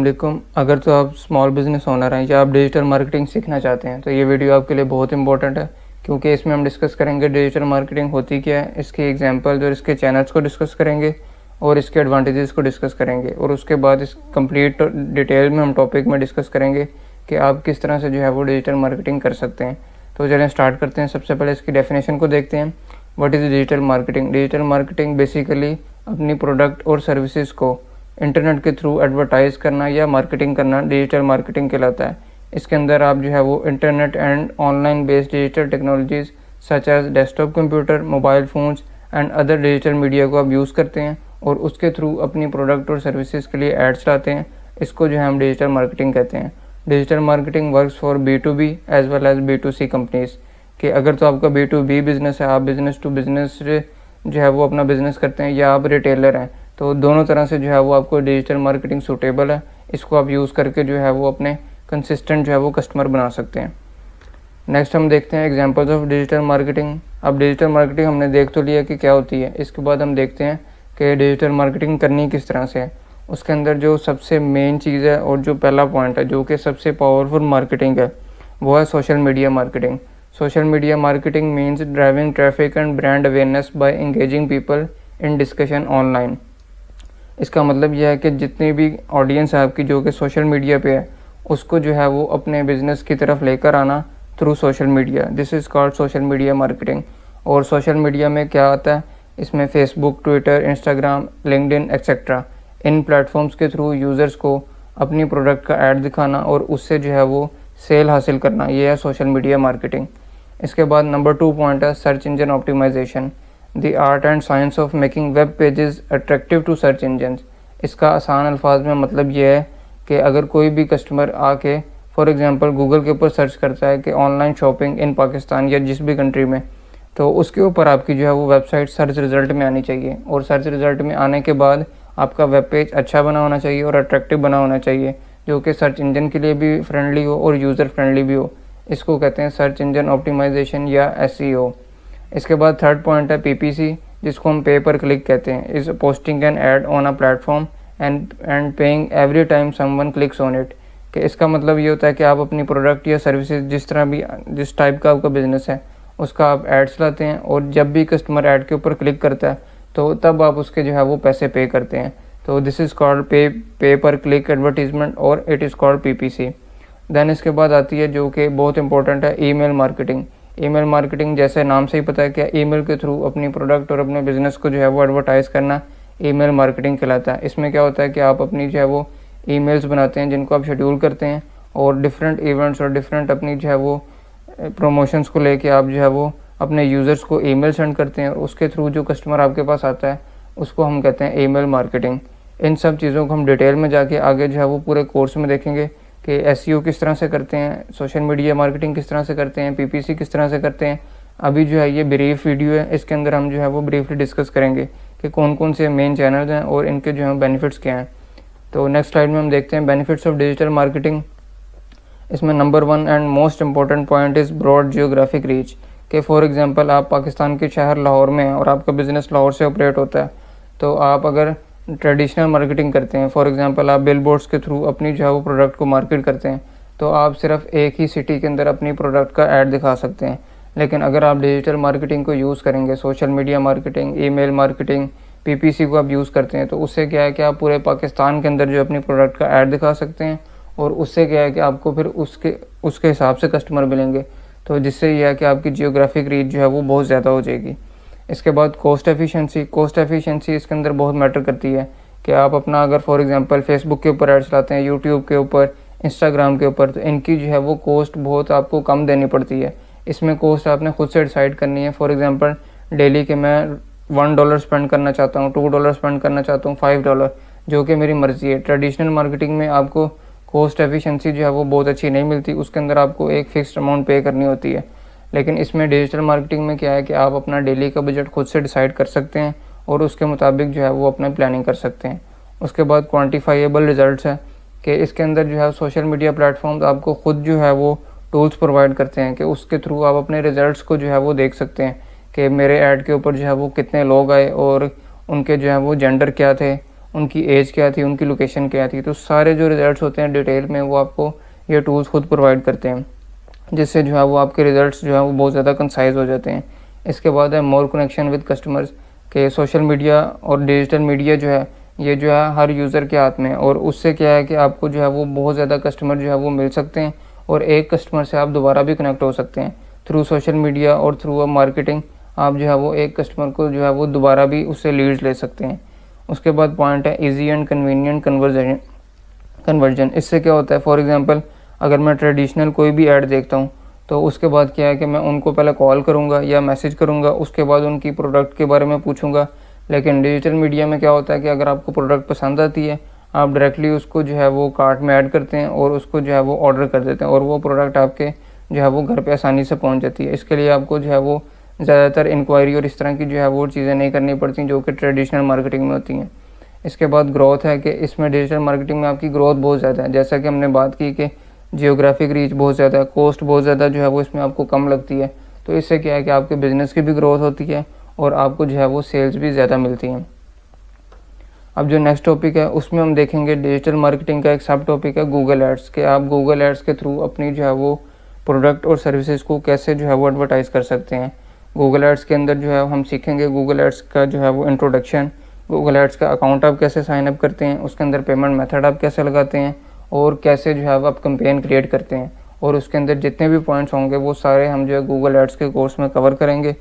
वालेकुम। अगर तो आप स्मॉल बिज़नेस ओनर हैं या आप डिजिटल मार्केटिंग सीखना चाहते हैं तो ये वीडियो आपके लिए बहुत इंपॉर्टेंट है, क्योंकि इसमें हम डिस्कस करेंगे डिजिटल मार्केटिंग होती क्या है, इसके एग्जांपल्स और इसके चैनल्स को डिस्कस करेंगे और इसके एडवांटेजेस को डिस्कस करेंगे। और उसके बाद इस कंप्लीट डिटेल में हम टॉपिक में डिस्कस करेंगे कि आप किस तरह से जो है वो डिजिटल मार्केटिंग कर सकते हैं। तो चलिए स्टार्ट करते हैं। सबसे पहले इसकी डेफिनेशन को देखते हैं। What is digital marketing? Digital marketing basically अपनी प्रोडक्ट और सर्विसेज को इंटरनेट के थ्रू एडवर्टाइज़ करना या मार्केटिंग करना डिजिटल मार्केटिंग कहलाता है। इसके अंदर आप जो है वो internet and online based digital technologies such as desktop computer, mobile phones and other digital media को आप यूज़ करते हैं और उसके थ्रू अपनी प्रोडक्ट और सर्विसेज के लिए एड्स लाते हैं। इसको जो है हम डिजिटल मार्केटिंग कहते हैं। Digital marketing works for B2B as well as B2C companies. कि अगर तो आपका B2B बिज़नेस है, आप बिज़नेस टू बिज़नेस जो है वो अपना बिज़नेस करते हैं, या आप रिटेलर हैं, तो दोनों तरह से जो है वो आपको डिजिटल मार्केटिंग सूटेबल है। इसको आप यूज़ करके जो है वो अपने कंसिस्टेंट जो है वो कस्टमर बना सकते हैं। नेक्स्ट हम देखते हैं एग्जांपल्स ऑफ डिजिटल मार्केटिंग। अब डिजिटल मार्केटिंग हमने देख तो लिया कि क्या होती है, इसके बाद हम देखते हैं कि डिजिटल मार्केटिंग करनी किस तरह से है। उसके अंदर जो सबसे मेन चीज़ है और जो पहला पॉइंट है, जो कि सबसे पावरफुल मार्केटिंग है, वो है social media marketing. Social media marketing means driving traffic and brand awareness by engaging people in discussion online. इसका मतलब यह है कि जितनी भी ऑडियंस है आपकी जो कि सोशल मीडिया पे है, उसको जो है वो अपने बिज़नेस की तरफ लेकर आना through social media. This is called social media marketing. और सोशल मीडिया में क्या आता है, इसमें Facebook, Twitter, Instagram, LinkedIn etcetera, इन प्लेटफॉर्म्स के थ्रू यूज़र्स को अपनी प्रोडक्ट का ऐड दिखाना और उससे जो है वो सेल हासिल करना, ये है सोशल मीडिया मार्केटिंग। इसके बाद नंबर 2 पॉइंट है search engine optimization, the art and science of making web pages attractive to search engine. इसका आसान अल्फाज में मतलब ये है कि अगर कोई भी कस्टमर आके फॉर एग्जांपल गूगल के ऊपर सर्च करता है कि ऑनलाइन शॉपिंग इन पाकिस्तान या जिस भी कंट्री में, तो उसके ऊपर आपकी जो है वो वेबसाइट सर्च रिज़ल्ट में आनी चाहिए। और सर्च रिज़ल्ट में आने के बाद आपका वेब पेज अच्छा बना होना चाहिए और अट्रैक्टिव बना होना चाहिए, जो कि सर्च इंजन के लिए भी फ्रेंडली हो और यूज़र फ्रेंडली भी हो। इसको कहते हैं सर्च इंजन ऑप्टिमाइजेशन या SEO। इसके बाद थर्ड पॉइंट है PPC, जिसको हम पे पर क्लिक कहते हैं। Is posting an ad on a platform and paying every time someone clicks on it. कि इसका मतलब ये होता है कि आप अपनी प्रोडक्ट या सर्विसेज जिस टाइप का आपका बिज़नेस है उसका आप एड्स लाते हैं, और जब भी कस्टमर ऐड के ऊपर क्लिक करता है तो तब आप उसके जो है वो पैसे पे करते हैं। तो this is called pay per click advertisement और it is called PPC। Then इसके बाद आती है जो कि बहुत इंपॉर्टेंट है, ईमेल मार्केटिंग। ईमेल मार्केटिंग जैसे नाम से ही पता है कि ईमेल के थ्रू अपनी प्रोडक्ट और अपने बिज़नेस को जो है वो एडवर्टाइज़ करना ईमेल मार्केटिंग कहलाता है। इसमें क्या होता है कि आप अपनी जो है वो ईमेल्स बनाते हैं जिनको आप शेड्यूल करते हैं, और डिफरेंट इवेंट्स और डिफरेंट अपनी जो है वो प्रमोशंस को लेके आप जो है वो अपने यूज़र्स को ईमेल सेंड करते हैं, और उसके थ्रू जो कस्टमर आपके पास आता है उसको हम कहते हैं ईमेल मार्केटिंग। इन सब चीज़ों को हम डिटेल में जाके आगे जो है वो पूरे कोर्स में देखेंगे कि SEO किस तरह से करते हैं, सोशल मीडिया मार्केटिंग किस तरह से करते हैं, PPC किस तरह से करते हैं। अभी जो है ये ब्रीफ वीडियो है, इसके अंदर हम जो है वो ब्रीफली डिस्कस करेंगे कि कौन कौन से मेन चैनल्स हैं और इनके जो है बेनिफिट्स क्या हैं। तो नेक्स्ट स्लाइड में हम देखते हैं बेनिफिट्स ऑफ डिजिटल मार्केटिंग। इसमें number 1 and most important point is broad geographic reach. कि फॉर एग्जांपल आप पाकिस्तान के शहर लाहौर में हैं और आपका बिज़नेस लाहौर से ऑपरेट होता है, तो आप अगर ट्रेडिशनल मार्केटिंग करते हैं, फॉर एग्जांपल आप बिल बोर्ड्स के थ्रू अपनी जो है वो प्रोडक्ट को मार्केट करते हैं, तो आप सिर्फ एक ही सिटी के अंदर अपनी प्रोडक्ट का ऐड दिखा सकते हैं। लेकिन अगर आप डिजिटल मार्केटिंग को यूज़ करेंगे, social media marketing, email marketing, PPC को आप यूज़ करते हैं, तो उससे क्या है कि आप पूरे पाकिस्तान के अंदर जो अपनी प्रोडक्ट का ऐड दिखा सकते हैं, और उससे क्या है कि आपको फिर उसके हिसाब से कस्टमर मिलेंगे, तो जिससे यह है कि आपकी जियोग्राफिक रीच जो है वो बहुत ज़्यादा हो जाएगी। इसके बाद कॉस्ट एफिशिएंसी इसके अंदर बहुत मैटर करती है कि आप अपना अगर फॉर एग्जांपल फेसबुक के ऊपर एड्स लाते हैं, यूट्यूब के ऊपर, इंस्टाग्राम के ऊपर, तो इनकी जो है वो कॉस्ट बहुत आपको कम देनी पड़ती है। इसमें कॉस्ट आपने खुद से डिसाइड करनी है। फॉर एग्जांपल डेली के मैं $1 स्पेंड करना चाहता हूँ, $2 स्पेंड करना चाहता हूँ, $5, जो कि मेरी मर्ज़ी है। ट्रेडिशनल मार्केटिंग में आपको कॉस्ट एफिशिएंसी जो है वो बहुत अच्छी नहीं मिलती, उसके अंदर आपको एक फ़िक्स्ड अमाउंट पे करनी होती है। लेकिन इसमें डिजिटल मार्केटिंग में क्या है कि आप अपना डेली का बजट खुद से डिसाइड कर सकते हैं और उसके मुताबिक जो है वो अपना प्लानिंग कर सकते हैं। उसके बाद क्वांटिफाइएबल रिजल्ट्स है कि इसके अंदर जो है सोशल मीडिया प्लेटफॉर्म्स आपको खुद जो है वो टूल्स प्रोवाइड करते हैं कि उसके थ्रू आप अपने रिजल्ट्स को जो है वो देख सकते हैं कि मेरे ऐड के ऊपर जो है वो कितने लोग आए और उनके जो है वो जेंडर क्या थे उनकी एज क्या थी, उनकी लोकेशन क्या थी। तो सारे जो रिज़ल्ट्स होते हैं डिटेल में वो आपको ये टूल्स खुद प्रोवाइड करते हैं, जिससे जो है वो आपके रिज़ल्ट्स जो है वो बहुत ज़्यादा कंसाइज़ हो जाते हैं। इसके बाद है मोर कनेक्शन विद कस्टमर्स, के सोशल मीडिया और डिजिटल मीडिया जो है ये जो है हर यूज़र के हाथ में है, और उससे क्या है कि आपको जो है वो बहुत ज़्यादा कस्टमर जो है वो मिल सकते हैं, और एक कस्टमर से आप दोबारा भी कनेक्ट हो सकते हैं थ्रू सोशल मीडिया और थ्रू मार्केटिंग। आप जो है वो एक कस्टमर को जो है वो दोबारा भी उससे लीड्स ले सकते हैं। उसके बाद पॉइंट है ईजी एंड कन्वीनियंट कन्वर्जन। इससे क्या होता है, फॉर एग्जांपल अगर मैं ट्रेडिशनल कोई भी ऐड देखता हूँ तो उसके बाद क्या है कि मैं उनको पहले कॉल करूँगा या मैसेज करूँगा, उसके बाद उनकी प्रोडक्ट के बारे में पूछूंगा। लेकिन डिजिटल मीडिया में क्या होता है कि अगर आपको प्रोडक्ट पसंद आती है, आप डायरेक्टली उसको जो है वो कार्ट में ऐड करते हैं और उसको जो है वो ऑर्डर कर देते हैं, और वो प्रोडक्ट आपके जो है वो घर पे आसानी से पहुंच जाती है। इसके लिए आपको जो है वो ज़्यादातर इंक्वायरी और इस तरह की जो है वो चीज़ें नहीं करनी पड़ती जो कि ट्रेडिशनल मार्केटिंग में होती हैं। इसके बाद ग्रोथ है कि इसमें डिजिटल मार्केटिंग में आपकी ग्रोथ बहुत ज़्यादा है। जैसा कि हमने बात की कि जियोग्राफिक रीच बहुत ज़्यादा है, कॉस्ट बहुत ज़्यादा जो है वो इसमें आपको कम लगती है। तो इससे क्या है कि आपके बिज़नेस की भी ग्रोथ होती है और आपको जो है वो सेल्स भी ज़्यादा मिलती हैं। अब जो नेक्स्ट टॉपिक है उसमें हम देखेंगे डिजिटल मार्केटिंग का एक सब टॉपिक है गूगल एड्स, के आप गूगल एड्स के थ्रू अपनी जो है वो प्रोडक्ट और सर्विसेज को कैसे जो है वो एडवर्टाइज़ कर सकते हैं। गूगल एड्स के अंदर जो है हम सीखेंगे गूगल एड्स का जो है वो इंट्रोडक्शन, गूगल एड्स का अकाउंट आप कैसे साइन अप करते हैं, उसके अंदर पेमेंट मेथड आप कैसे लगाते हैं, और कैसे जो है वो आप कैंपेन क्रिएट करते हैं। और उसके अंदर जितने भी पॉइंट्स होंगे वो सारे हम जो है गूगल एड्स के कोर्स में कवर करेंगे।